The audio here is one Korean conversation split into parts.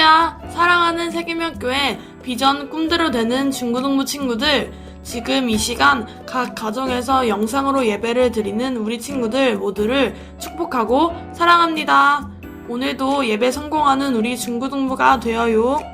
할렐루야! 사랑하는 세계명교회 비전 꿈대로 되는 중고등부 친구들, 지금 이 시간 각 가정에서 영상으로 예배를 드리는 우리 친구들 모두를 축복하고 사랑합니다. 오늘도 예배 성공하는 우리 중고등부가 되어요.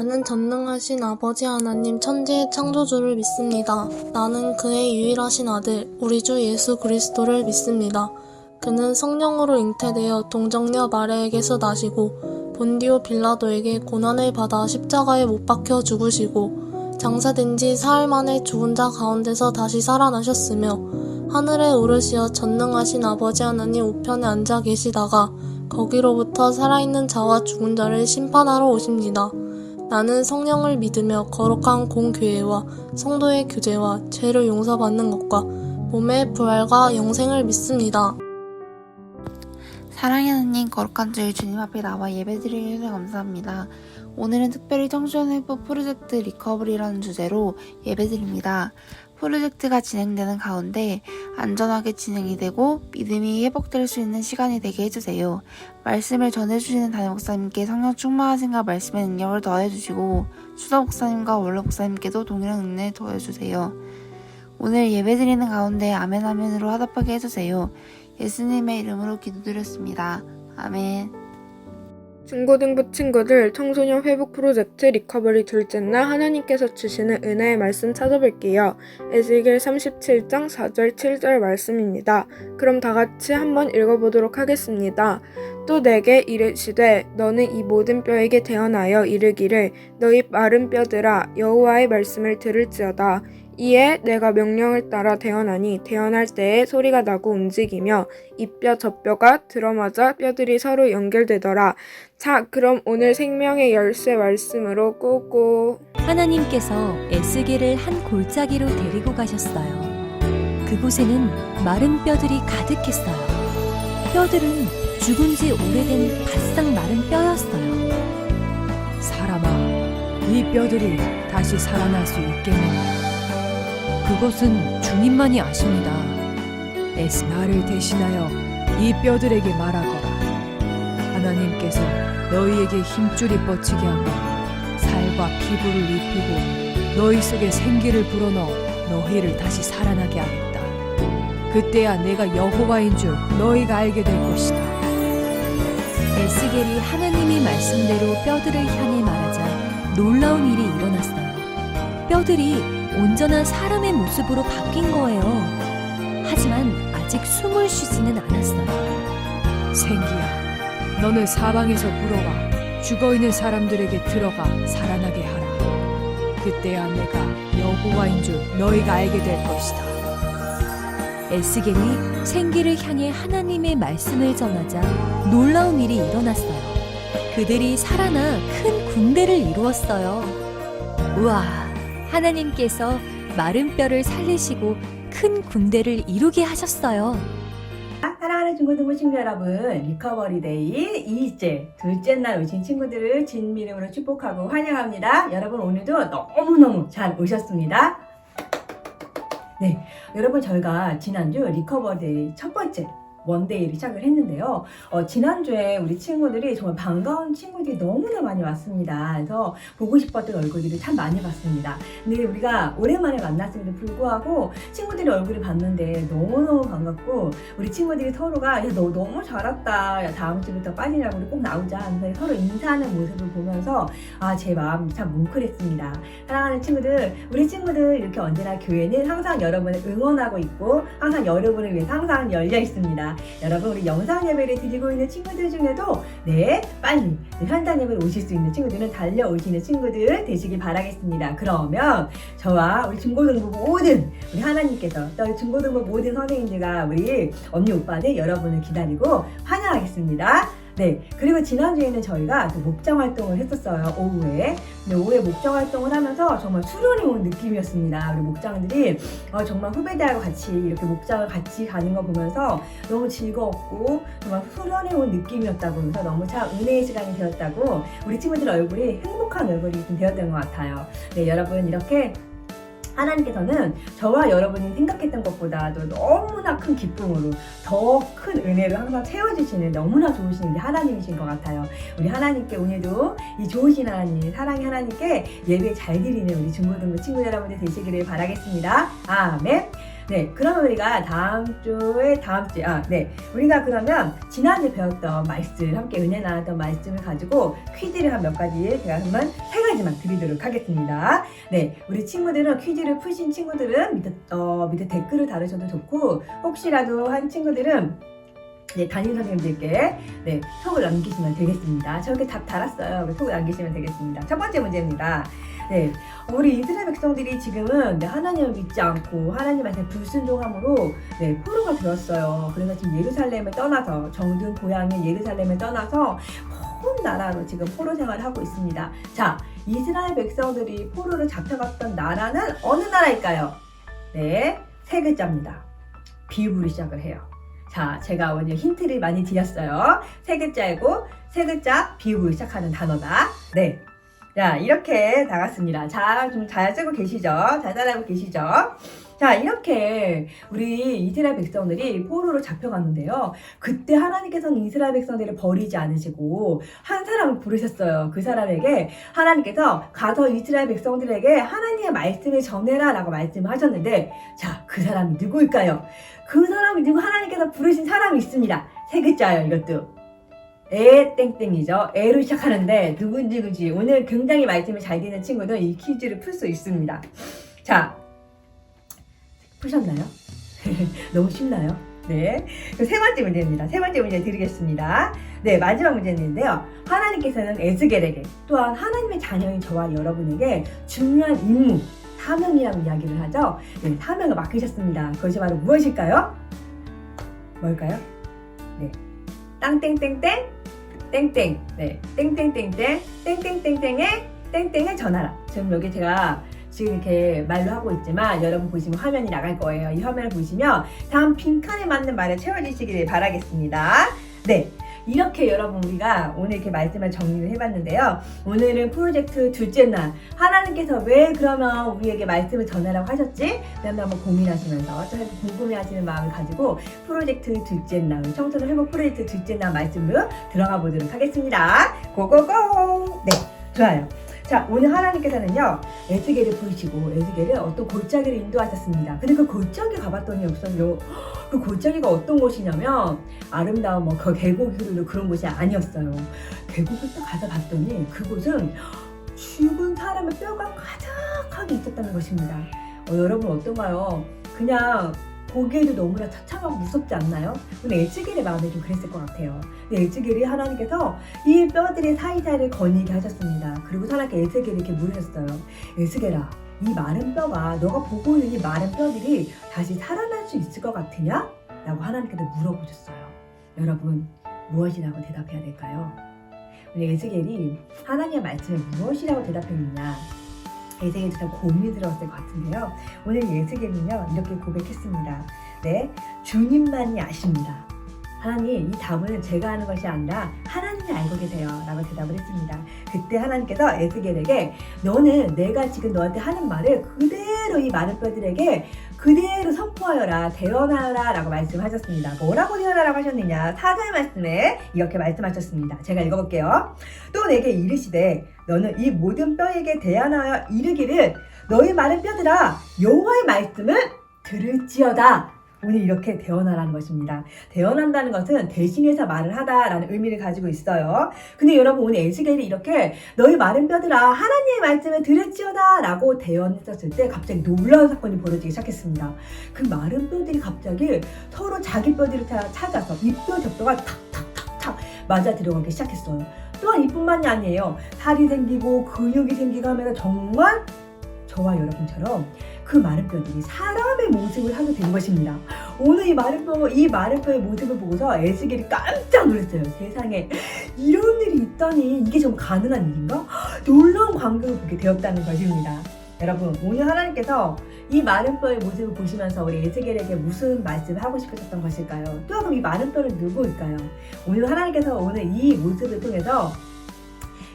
나는 전능하신 아버지 하나님 천지의 창조주를 믿습니다. 나는 그의 유일하신 아들 우리 주 예수 그리스도를 믿습니다. 그는 성령으로 잉태되어 동정녀 마리아에게서 나시고 본디오 빌라도에게 고난을 받아 십자가에 못 박혀 죽으시고 장사된 지 사흘 만에 죽은 자 가운데서 다시 살아나셨으며 하늘에 오르시어 전능하신 아버지 하나님 우편에 앉아 계시다가 거기로부터 살아있는 자와 죽은 자를 심판하러 오십니다. 나는 성령을 믿으며 거룩한 공교회와 성도의 교제와 죄를 용서받는 것과 몸의 부활과 영생을 믿습니다. 사랑의 하나님, 거룩한 주일 주님 앞에 나와 예배드리게 해주셔서 감사합니다. 오늘은 특별히 청소년 회복 프로젝트 리커버리라는 주제로 예배드립니다. 프로젝트가 진행되는 가운데 안전하게 진행이 되고 믿음이 회복될 수 있는 시간이 되게 해주세요. 말씀을 전해주시는 담임 목사님께 성령 충만하신가 말씀의 능력을 더해주시고 수도 목사님과 원로 목사님께도 동일한 은혜를 더해주세요. 오늘 예배드리는 가운데 아멘 아멘으로 화답하게 해주세요. 예수님의 이름으로 기도드렸습니다. 아멘. 중고등부 친구들 청소년 회복 프로젝트 리커버리 둘째 날 하나님께서 주시는 은혜의 말씀 찾아볼게요. 에스겔 37장 4절 7절 말씀입니다. 그럼 다 같이 한번 읽어보도록 하겠습니다. 또 내게 이르시되 너는 이 모든 뼈에게 대언하여 이르기를 너희 마른 뼈들아 여호와의 말씀을 들을지어다. 이에 내가 명령을 따라 대언하니 대언할 때에 소리가 나고 움직이며 이 뼈 저 뼈가 들어맞아 뼈들이 서로 연결되더라. 자, 그럼 오늘 생명의 열쇠 말씀으로 꾸꾸. 하나님께서 에스겔을 한 골짜기로 데리고 가셨어요. 그곳에는 마른 뼈들이 가득했어요. 뼈들은 죽은 지 오래된 바싹 마른 뼈였어요. 사람아, 이 뼈들이 다시 살아날 수 있겠느냐? 그것은 주님만이 아십니다. 나를 대신하여 이 뼈들에게 말하거라. 하나님께서 너희에게 힘줄이 뻗치게 하며 살과 피부를 입히고 너희 속에 생기를 불어넣어 너희를 다시 살아나게 하겠다. 그때야 내가 여호와인 줄 너희가 알게 될 것이다. 에스겔이 하나님의 말씀대로 뼈들을 향해 말하자 놀라운 일이 일어났어요. 뼈들이 온전한 사람의 모습으로 바뀐 거예요. 하지만 아직 숨을 쉬지는 않았어요. 생기야, 너는 사방에서 불어와 죽어있는 사람들에게 들어가 살아나게 하라. 그때야 내가 여호와인 줄 너희가 알게 될 것이다. 에스겔이 생기를 향해 하나님의 말씀을 전하자 놀라운 일이 일어났어요. 그들이 살아나 큰 군대를 이루었어요. 우와, 하나님께서 마른 뼈를 살리시고 큰 군대를 이루게 하셨어요. 사랑하는 중고등부 친구 여러분, 리커버리 데이 2일째, 둘째 날 오신 친구들을 주님 이름으로 축복하고 환영합니다. 여러분 오늘도 너무너무 잘 오셨습니다. 네, 여러분 저희가 지난주 리커버리 데이 첫 번째 원데이를 시작을 했는데요. 지난주에 우리 친구들이 정말 반가운 친구들이 너무나 많이 왔습니다. 그래서 보고 싶었던 얼굴들을 참 많이 봤습니다. 근데 우리가 오랜만에 만났음에도 불구하고 친구들의 얼굴을 봤는데 너무너무 반갑고 우리 친구들이 서로가 야, 너 너무 잘 왔다. 야, 다음 주부터 빠지라고 우리 꼭 나오자. 하면서 서로 인사하는 모습을 보면서 제 마음이 참 뭉클했습니다. 사랑하는 친구들, 우리 친구들 이렇게 언제나 교회는 항상 여러분을 응원하고 있고 항상 여러분을 위해서 항상 열려 있습니다. 여러분 우리 영상 예배를 드리고 있는 친구들 중에도 빨리 현장 예배를 오실 수 있는 친구들은 달려오시는 친구들 되시길 바라겠습니다. 그러면 저와 우리 중고등부 모든 우리 하나님께서 또 중고등부 모든 선생님들과 우리 언니 오빠들 여러분을 기다리고 환영하겠습니다. 네, 그리고 지난주에는 저희가 그 목장 활동을 했었어요, 오후에. 근데 오후에 목장 활동을 하면서 정말 수련이 온 느낌이었습니다. 우리 목장들이 정말 후배들하고 같이 이렇게 목장을 같이 가는 거 보면서 너무 즐거웠고 정말 수련이 온 느낌이었다고 하면서 너무 참 은혜의 시간이 되었다고 우리 친구들 얼굴이 행복한 얼굴이 좀 되었던 것 같아요. 네, 여러분 이렇게 하나님께서는 저와 여러분이 생각했던 것보다도 너무나 큰 기쁨으로 더 큰 은혜로 항상 채워주시는 너무나 좋으신 하나님이신 것 같아요. 우리 하나님께 오늘도 이 좋으신 하나님, 사랑의 하나님께 예배 잘 드리는 우리 중고등부 친구 여러분들 되시기를 바라겠습니다. 아멘. 네, 그러면 우리가 우리가 그러면 지난주에 배웠던 말씀, 함께 은혜 나눴던 말씀을 가지고 퀴즈를 한 몇 가지, 제가 한번 3가지만 드리도록 하겠습니다. 네, 우리 친구들은 퀴즈를 푸신 친구들은 밑에 댓글을 달으셔도 좋고, 혹시라도 한 친구들은 담임 선생님들께 톡을 남기시면 되겠습니다. 저렇게 답 달았어요. 톡을 남기시면 되겠습니다. 첫 번째 문제입니다. 네, 우리 이스라엘 백성들이 지금은 하나님을 믿지 않고 하나님한테 불순종함으로 포로가 되었어요. 그래서 지금 예루살렘을 떠나서, 정든 고향인 예루살렘을 떠나서 먼 나라로 지금 포로 생활을 하고 있습니다. 자, 이스라엘 백성들이 포로로 잡혀갔던 나라는 어느 나라일까요? 네, 3글자입니다. 비읍으로 시작을 해요. 자, 제가 오늘 힌트를 많이 드렸어요. 3글자이고 3글자 비읍으로 시작하는 단어다. 네. 자, 이렇게 나갔습니다. 자, 좀 잘 쓰고 계시죠? 잘 따라하고 계시죠? 자, 이렇게 우리 이스라엘 백성들이 포로로 잡혀갔는데요. 그때 하나님께서는 이스라엘 백성들을 버리지 않으시고 한 사람을 부르셨어요. 그 사람에게 하나님께서 가서 이스라엘 백성들에게 하나님의 말씀을 전해라 라고 말씀을 하셨는데, 자, 그 사람이 누구일까요? 그 사람이 누구, 하나님께서 부르신 사람이 있습니다. 3글자예요, 이것도. 땡땡이죠. 애로 시작하는데 누군지 오늘 굉장히 말씀이 잘 되는 친구는 이 퀴즈를 풀 수 있습니다. 자, 푸셨나요? 너무 쉽나요? 네. 그럼 3번째 문제입니다. 3번째 문제 드리겠습니다. 네, 마지막 문제인데요. 하나님께서는 에스겔에게, 또한 하나님의 자녀인 저와 여러분에게 중요한 임무, 사명이라고 이야기를 하죠. 네, 사명을 맡기셨습니다. 그것이 바로 무엇일까요? 뭘까요? 네, 땅땡땡땡 땡땡, 네, 땡땡땡땡 땡땡땡땡의 땡땡을 전하라. 지금 여기 제가 지금 이렇게 말로 하고 있지만 여러분 보시면 화면이 나갈 거예요. 이 화면을 보시면 다음 빈칸에 맞는 말을 채워주시길 바라겠습니다. 네, 이렇게 여러분 우리가 오늘 이렇게 말씀을 정리를 해봤는데요. 오늘은 프로젝트 둘째 날, 하나님께서 왜 그러면 우리에게 말씀을 전하라고 하셨지? 라는 한번 고민하시면서 또 궁금해하시는 마음을 가지고 프로젝트 둘째 날, 청소년 회복 프로젝트 둘째 날 말씀으로 들어가 보도록 하겠습니다. 고고고! 네, 좋아요. 자, 오늘 하나님께서는요, 에스겔을 부르시고 에스겔을 어떤 골짜기를 인도하셨습니다. 근데 그 골짜기 가봤더니 없어요. 그 골짜기가 어떤 곳이냐면 아름다운 그 계곡이 흐르는 그런 곳이 아니었어요. 계곡을 딱 가서 봤더니 그곳은 죽은 사람의 뼈가 가득하게 있었다는 것입니다. 여러분 어떤가요? 그냥 보기에도 너무나 처참하고 무섭지 않나요? 근데 에스겔의 마음이 좀 그랬을 것 같아요. 근데 에스겔이 하나님께서 이 뼈들의 사이사이를 거니게 하셨습니다. 그리고 하나님께 에스겔이 이렇게 물으셨어요. 에스겔아, 이 마른 뼈가, 너가 보고 있는 이 마른 뼈들이 다시 살아날 수 있을 것 같으냐? 라고 하나님께서 물어보셨어요. 여러분, 무엇이라고 대답해야 될까요? 우리 에스겔이 하나님의 말씀에 무엇이라고 대답했느냐? 에스겔이 참 고민이 들어왔을 것 같은데요. 오늘 에스겔은요, 이렇게 고백했습니다. 네, 주님만이 아십니다. 하나님, 이 답은 제가 하는 것이 아니라 하나님이 알고 계세요 라고 대답을 했습니다. 그때 하나님께서 에스겔에게 너는 내가 지금 너한테 하는 말을 그대로 이 마른 뼈들에게 그대로 선포하여라, 대언하라 라고 말씀하셨습니다. 뭐라고 대언하라고 하셨느냐? 4절 말씀에 이렇게 말씀하셨습니다. 제가 읽어볼게요. 또 내게 이르시되 너는 이 모든 뼈에게 대언하여 이르기를 너희 마른 뼈들아 여호와의 말씀을 들을지어다. 오늘 이렇게 대언하라는 것입니다. 대언한다는 것은 대신해서 말을 하다라는 의미를 가지고 있어요. 근데 여러분 오늘 에스겔이 이렇게 너희 마른 뼈들아 하나님의 말씀을 들을지어다 라고 대언했었을 때 갑자기 놀라운 사건이 벌어지기 시작했습니다. 그 마른 뼈들이 갑자기 서로 자기 뼈들을 찾아서 이 뼈 저 뼈가 탁탁탁탁 맞아 들어가기 시작했어요. 또한 이뿐만이 아니에요. 살이 생기고 근육이 생기고 하면서 정말 저와 여러분처럼 그 마른 뼈들이 사람의 모습을 하게 된 것입니다. 오늘 이 마른 뼈의 모습을 보고서 에스겔이 깜짝 놀랐어요. 세상에 이런 일이 있다니, 이게 좀 가능한 일인가? 놀라운 광경을 보게 되었다는 것입니다. 여러분, 오늘 하나님께서 이 마른 뼈의 모습을 보시면서 우리 에스겔에게 무슨 말씀을 하고 싶으셨던 것일까요? 또 그럼 이 마른 뼈는 누구일까요? 오늘 하나님께서 오늘 이 모습을 통해서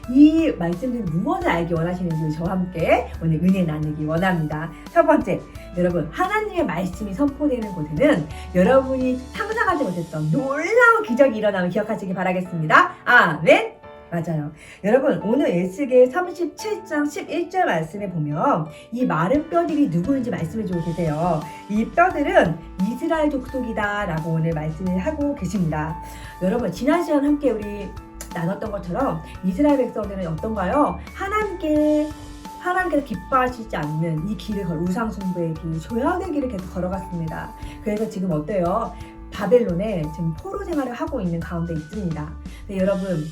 이 말씀들이 무엇을 알기 원하시는지 저와 함께 오늘 은혜 나누기 원합니다. 첫 번째, 여러분 하나님의 말씀이 선포되는 곳에는 여러분이 상상하지 못했던 놀라운 기적이 일어나면 기억하시기 바라겠습니다. 아멘. 맞아요. 여러분, 오늘 에스겔 37장 11절 말씀에 보면 이 마른 뼈들이 누구인지 말씀해주고 계세요. 이 뼈들은 이스라엘 족속이다 라고 오늘 말씀을 하고 계십니다. 여러분, 지난 시간 함께 우리 나눴던 것처럼 이스라엘 백성들은 어떤가요? 하나님께서 기뻐하시지 않는 이 길을 우상 숭배의 길, 죄악의 길을 계속 걸어갔습니다. 그래서 지금 어때요? 바벨론에 지금 포로 생활을 하고 있는 가운데 있습니다. 네, 여러분,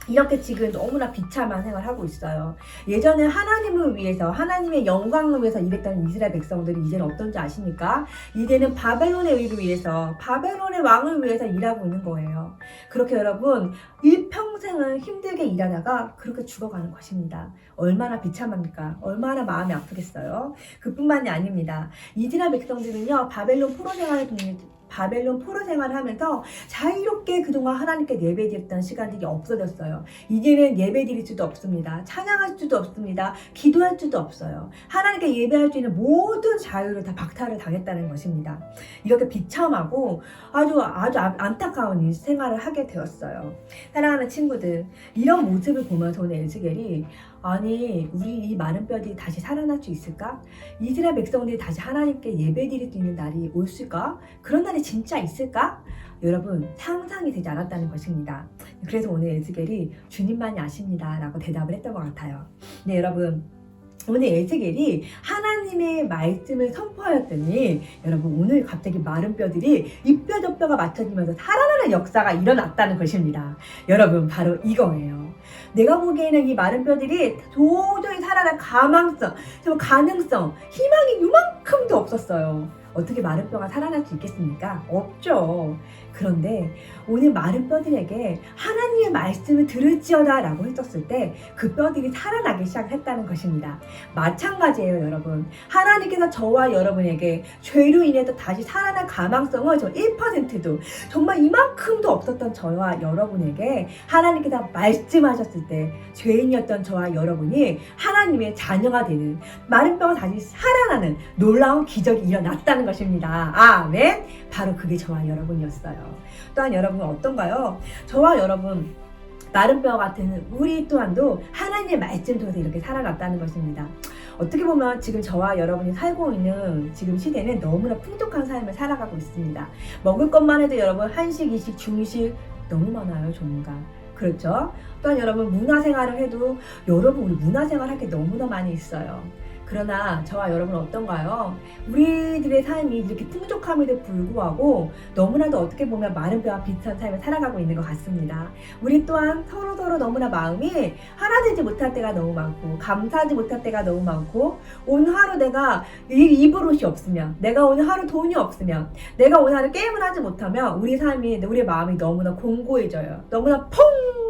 이렇게 지금 너무나 비참한 생활을 하고 있어요. 예전에 하나님을 위해서, 하나님의 영광을 위해서 일했던 이스라엘 백성들이 이제는 어떤지 아십니까? 이제는 바벨론의 의를 위해서, 바벨론의 왕을 위해서 일하고 있는 거예요. 그렇게 여러분, 일평생을 힘들게 일하다가 그렇게 죽어가는 것입니다. 얼마나 비참합니까? 얼마나 마음이 아프겠어요? 그뿐만이 아닙니다. 이스라엘 백성들은요, 바벨론 포로 생활을 하면서 자유롭게 그동안 하나님께 예배드렸던 시간들이 없어졌어요. 이제는 예배드릴 수도 없습니다. 찬양할 수도 없습니다. 기도할 수도 없어요. 하나님께 예배할 수 있는 모든 자유를 다 박탈을 당했다는 것입니다. 이렇게 비참하고 아주 안타까운 생활을 하게 되었어요. 사랑하는 친구들, 이런 모습을 보면서 오늘 에스겔이 아니, 우리 이 마른 뼈들이 다시 살아날 수 있을까? 이스라엘 백성들이 다시 하나님께 예배드릴 수 있는 날이 올까? 그런 날이 진짜 있을까? 여러분, 상상이 되지 않았다는 것입니다. 그래서 오늘 에스겔이 주님만이 아십니다 라고 대답을 했던 것 같아요. 네, 여러분, 오늘 에스겔이 하나님의 말씀을 선포하였더니 여러분, 오늘 갑자기 마른 뼈들이 이 뼈 저 뼈가 맞춰지면서 살아나는 역사가 일어났다는 것입니다. 여러분, 바로 이거예요. 내가 보기에는 이 마른 뼈들이 도저히 살아날 가능성, 희망이 요만큼도 없었어요. 어떻게 마른 뼈가 살아날 수 있겠습니까? 없죠. 그런데 오늘 마른 뼈들에게 하나님의 말씀을 들을지어다 라고 했었을 때 그 뼈들이 살아나기 시작했다는 것입니다. 마찬가지예요, 여러분. 하나님께서 저와 여러분에게 죄로 인해서 다시 살아날 가능성은 저 1%도, 정말 이만큼도 없었던 저와 여러분에게 하나님께서 말씀하셨을 때 죄인이었던 저와 여러분이 하나님의 자녀가 되는, 마른 뼈가 다시 살아나는 놀라운 기적이 일어났다는 것입니다. 아멘. 바로 그게 저와 여러분이었어요. 또한 여러분은 어떤가요? 저와 여러분, 마른 뼈 같은 우리 또한도 하나님의 말씀 통해서 이렇게 살아났다는 것입니다. 어떻게 보면 지금 저와 여러분이 살고 있는 지금 시대는 너무나 풍족한 삶을 살아가고 있습니다. 먹을 것만 해도 여러분 한식, 이식, 중식 너무 많아요, 종류가. 그렇죠? 또한 여러분, 문화생활을 해도 여러분, 우리 문화생활 할 게 너무나 많이 있어요. 그러나 저와 여러분은 어떤가요? 우리들의 삶이 이렇게 풍족함에도 불구하고 너무나도 어떻게 보면 마른 뼈와 비슷한 삶을 살아가고 있는 것 같습니다. 우리 또한 서로 너무나 마음이 하나 되지 못할 때가 너무 많고, 감사하지 못할 때가 너무 많고, 오늘 하루 내가 입을 옷이 없으면, 내가 오늘 하루 돈이 없으면, 내가 오늘 하루 게임을 하지 못하면 우리 삶이, 우리 마음이 너무나 공고해져요. 너무나 펑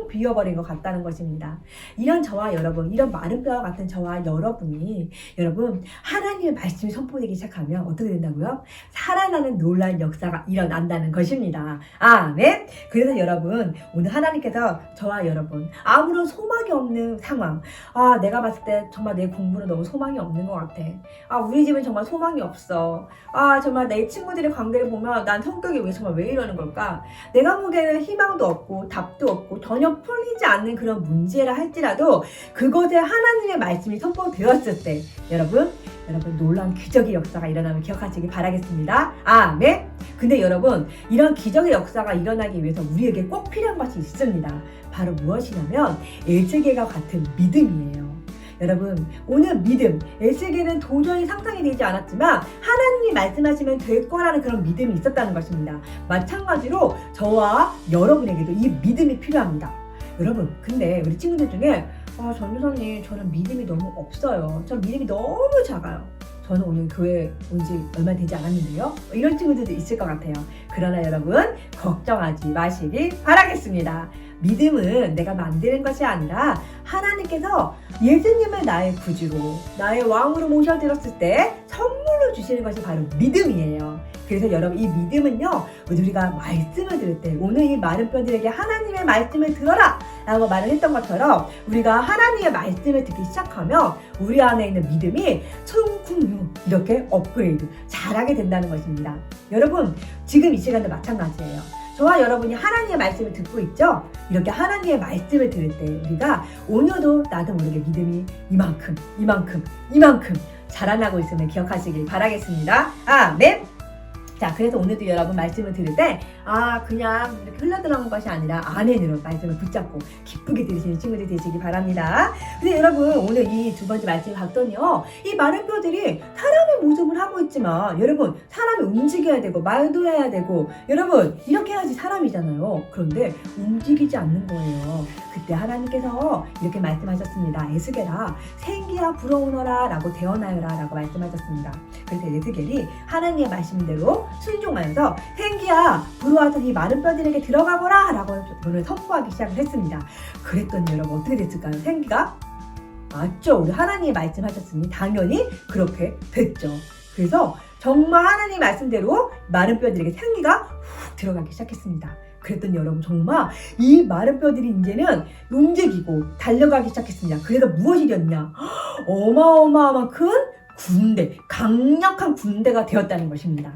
비어버린 것 같다는 것입니다. 이런 저와 여러분, 이런 마른 뼈와 같은 저와 여러분이, 여러분, 하나님의 말씀이 선포되기 시작하면 어떻게 된다고요? 살아나는 놀라운 역사가 일어난다는 것입니다. 아멘. 그래서 여러분, 오늘 하나님께서 저와 여러분, 아무런 소망이 없는 상황, 내가 봤을 때 정말 내 공부는 너무 소망이 없는 것 같아. 우리 집은 정말 소망이 없어. 정말 내 친구들의 관계를 보면 난 성격이 정말 왜 이러는 걸까? 내가 보기에는 희망도 없고 답도 없고 전혀 풀리지 않는 그런 문제라 할지라도 그것에 하나님의 말씀이 선포되었을 때 여러분 놀라운 기적의 역사가 일어나면 기억하시기 바라겠습니다. 아멘. 근데 여러분, 이런 기적의 역사가 일어나기 위해서 우리에게 꼭 필요한 것이 있습니다. 바로 무엇이냐면 에스겔과 같은 믿음이에요. 여러분, 오늘 믿음, 에스겔은 도저히 상상이 되지 않았지만 하나님이 말씀하시면 될 거라는 그런 믿음이 있었다는 것입니다. 마찬가지로 저와 여러분에게도 이 믿음이 필요합니다. 여러분, 근데 우리 친구들 중에 전도사님, 저는 믿음이 너무 없어요. 전 믿음이 너무 작아요. 저는 오늘 교회 온 지 얼마 되지 않았는데요. 이런 친구들도 있을 것 같아요. 그러나 여러분, 걱정하지 마시길 바라겠습니다. 믿음은 내가 만드는 것이 아니라 하나님께서 예수님을 나의 구주로, 나의 왕으로 모셔드렸을 때 선물로 주시는 것이 바로 믿음이에요. 그래서 여러분, 이 믿음은요, 우리가 말씀을 들을 때, 오늘 이 마른 뼈들에게 하나님의 말씀을 들어라 라고 말을 했던 것처럼 우리가 하나님의 말씀을 듣기 시작하면 우리 안에 있는 믿음이 쿵쿵 이렇게 업그레이드 잘하게 된다는 것입니다. 여러분, 지금 이 시간도 마찬가지예요. 저와 여러분이 하나님의 말씀을 듣고 있죠? 이렇게 하나님의 말씀을 들을 때 우리가 오늘도 나도 모르게 믿음이 이만큼 자라나고 있음을 기억하시길 바라겠습니다. 아멘! 자, 그래서 오늘도 여러분 말씀을 들을 때 그냥 이렇게 흘러들어간 것이 아니라 안에는 말씀을 붙잡고 기쁘게 들으시는 친구들이 되시기 바랍니다. 근데 여러분 오늘 이 두 번째 말씀을 봤더니요, 이 마른 뼈들이 사람의 모습을 하고 있지만 여러분 사람이 움직여야 되고 말도 해야 되고 여러분 이렇게 해야지 사람이잖아요. 그런데 움직이지 않는 거예요. 그때 하나님께서 이렇게 말씀하셨습니다. 에스겔아, 생기야 불어오너라 라고 대언하여라 라고 말씀하셨습니다. 그래서 에스겔이 하나님의 말씀대로 순종하여서 생기야 불어와서 이 마른 뼈들에게 들어가거라 라고 오늘 선포하기 시작을 했습니다. 그랬더니 여러분 어떻게 됐을까요? 생기가? 맞죠? 우리 하나님이 말씀하셨으니 당연히 그렇게 됐죠. 그래서 정말 하나님 말씀대로 마른 뼈들에게 생기가 훅 들어가기 시작했습니다. 그랬더니 여러분 정말 이 마른 뼈들이 이제는 움직이고 달려가기 시작했습니다. 그래서 무엇이 되었냐? 어마어마한 큰 군대, 강력한 군대가 되었다는 것입니다.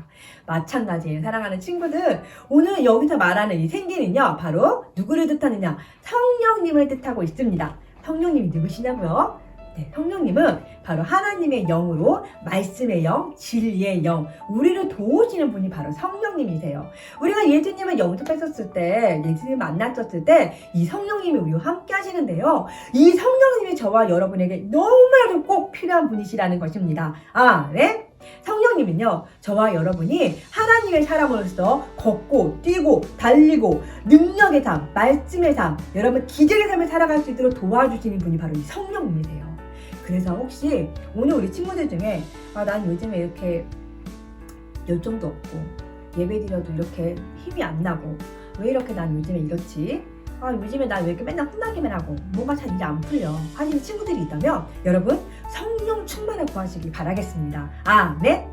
마찬가지예요. 사랑하는 친구들, 오늘 여기서 말하는 이 생기는요, 바로 누구를 뜻하느냐? 성령님을 뜻하고 있습니다. 성령님이 누구시냐고요? 네, 성령님은 바로 하나님의 영으로 말씀의 영, 진리의 영, 우리를 도우시는 분이 바로 성령님이세요. 우리가 예수님을 영접했었을 때, 예수님을 만났었을 때 이 성령님이 우리와 함께 하시는데요. 이 성령님이 저와 여러분에게 너무나도 꼭 필요한 분이시라는 것입니다. 네? 성령님은요, 저와 여러분이 하나님의 사람으로서 걷고 뛰고 달리고 능력의 삶, 말씀의 삶, 여러분 기적의 삶을 살아갈 수 있도록 도와주시는 분이 바로 이 성령님이세요. 그래서 혹시 오늘 우리 친구들 중에 난 요즘에 이렇게 열정도 없고 예배드려도 이렇게 힘이 안 나고 왜 이렇게 난 요즘에 이렇지? 요즘에 난 왜 이렇게 맨날 혼나기만 하고 뭔가 잘 일이 안 풀려 하시는 친구들이 있다면 여러분 성령 충만을 구하시길 바라겠습니다. 네?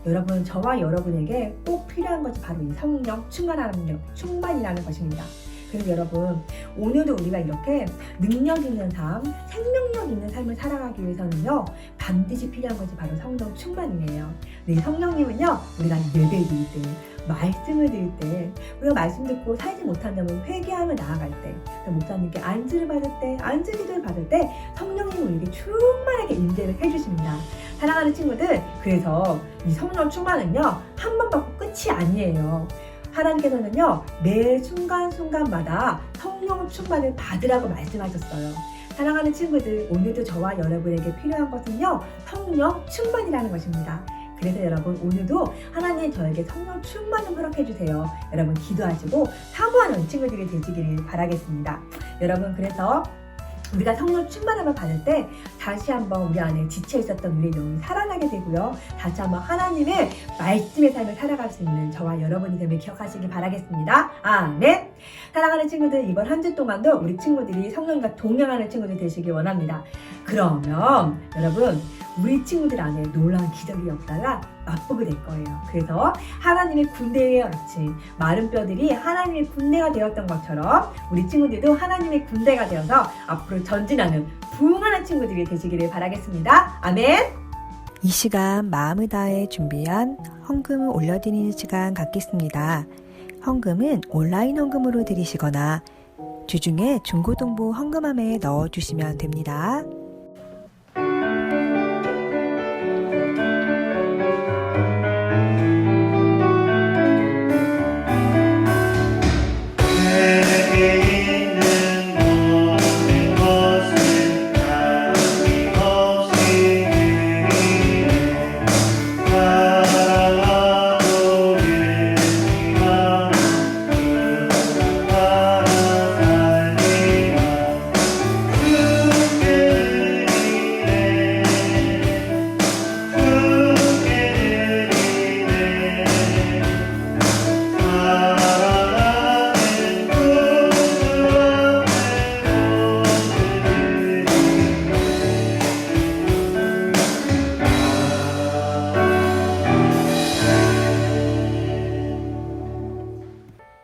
여러분 저와 여러분에게 꼭 필요한 것이 바로 이 성령 충만이라는 것입니다. 그래서 여러분 오늘도 우리가 이렇게 능력 있는 삶, 생명력 있는 삶을 살아가기 위해서는요 반드시 필요한 것이 바로 성령 충만이에요. 네, 성령님은요 우리가 예배 드릴 때, 말씀을 드릴 때, 우리가 말씀 듣고 살지 못한다면 회개하며 나아갈 때, 목사님께 안수를 받을 때, 안수 기도를 받을 때 성령님은 우리에게 충만하게 임재를 해주십니다. 사랑하는 친구들, 그래서 이 성령 충만은요 한 번 받고 끝이 아니에요. 하나님께서는요 매 순간순간마다 성령 충만을 받으라고 말씀하셨어요. 사랑하는 친구들, 오늘도 저와 여러분에게 필요한 것은요 성령 충만이라는 것입니다. 그래서 여러분 오늘도 하나님 저에게 성령 충만을 허락해 주세요. 여러분 기도하시고 사모하는 친구들이 되시기를 바라겠습니다. 여러분 그래서 우리가 성령 충만함을 받을 때 다시 한번 우리 안에 지쳐 있었던 우리의 영이 살아나게 되고요. 다시 한번 하나님의 말씀의 삶을 살아갈 수 있는 저와 여러분이 됨을 기억하시길 바라겠습니다. 아멘. 사랑하는 친구들, 이번 한 주 동안도 우리 친구들이 성령과 동행하는 친구들 되시길 원합니다. 그러면 여러분 우리 친구들 안에 놀라운 기적이 없다가 맛보게 될 거예요. 그래서 하나님의 군대에 같이 마른 뼈들이 하나님의 군대가 되었던 것처럼 우리 친구들도 하나님의 군대가 되어서 앞으로 전진하는 부흥하는 친구들이 되시기를 바라겠습니다. 아멘. 이 시간 마음을 다해 준비한 헌금을 올려드리는 시간 갖겠습니다. 헌금은 온라인 헌금으로 드리시거나 주중에 중고등부 헌금함에 넣어주시면 됩니다.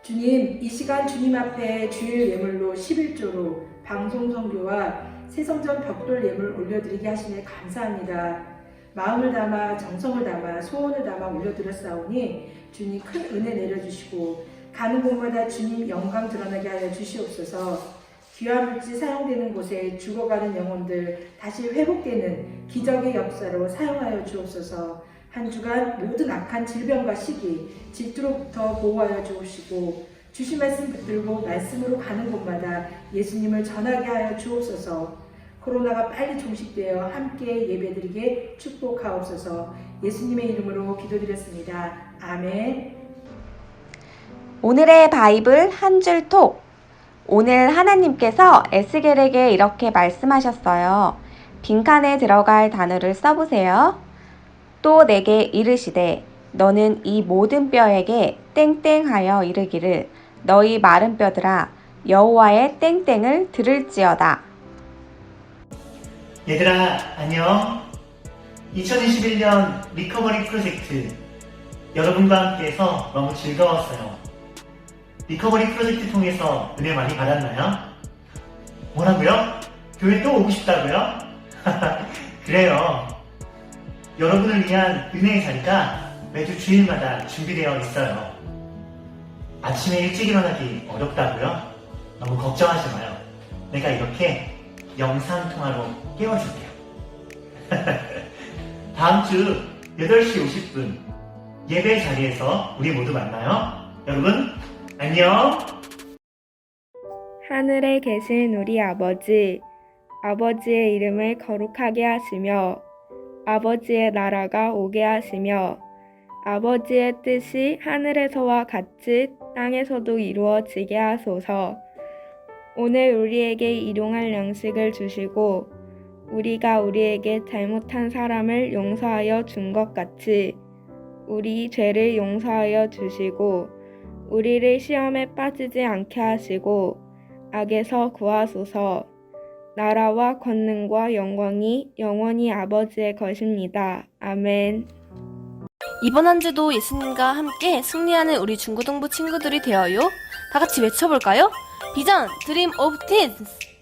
주님, 이 시간 주님 앞에 주일 예물로 11조로 방송 선교와 새성전 벽돌 예물 올려드리게 하시니 감사합니다. 마음을 담아 정성을 담아 소원을 담아 올려드렸사오니 주님 큰 은혜 내려주시고 가는 곳마다 주님 영광 드러나게 하여 주시옵소서. 귀한 물질 사용되는 곳에 죽어가는 영혼들 다시 회복되는 기적의 역사로 사용하여 주옵소서. 한 주간 모든 악한 질병과 시기, 질투로부터 보호하여 주옵시고 주신 말씀 붙들고 말씀으로 가는 곳마다 예수님을 전하게 하여 주옵소서. 코로나가 빨리 종식되어 함께 예배드리게 축복하옵소서. 예수님의 이름으로 기도드렸습니다. 아멘. 오늘의 바이블 한 줄 톡. 오늘 하나님께서 에스겔에게 이렇게 말씀하셨어요. 빈칸에 들어갈 단어를 써보세요. 또 내게 이르시되 너는 이 모든 뼈에게 땡땡하여 이르기를 너희 마른 뼈들아 여호와의 땡땡을 들을지어다. 얘들아 안녕. 2021년 리커버리 프로젝트 여러분과 함께해서 너무 즐거웠어요. 리커버리 프로젝트 통해서 은혜 많이 받았나요? 뭐라고요? 교회 또 오고 싶다고요? 그래요. 여러분을 위한 은혜의 자리가 매주 주일마다 준비되어 있어요. 아침에 일찍 일어나기 어렵다고요? 너무 걱정하지 마요. 내가 이렇게 영상통화로 깨워줄게요. 다음 주 8시 50분 예배 자리에서 우리 모두 만나요. 여러분 안녕. 하늘에 계신 우리 아버지, 아버지의 이름을 거룩하게 하시며 아버지의 나라가 오게 하시며 아버지의 뜻이 하늘에서와 같이 땅에서도 이루어지게 하소서. 오늘 우리에게 일용할 양식을 주시고 우리가 우리에게 잘못한 사람을 용서하여 준 것 같이 우리 죄를 용서하여 주시고 우리를 시험에 빠지지 않게 하시고 악에서 구하소서. 나라와 권능과 영광이 영원히 아버지의 것입니다. 아멘. 이번 한 주도 예수님과 함께 승리하는 우리 중고등부 친구들이 되어요. 다 같이 외쳐볼까요? 비전 드림 오브 틴스.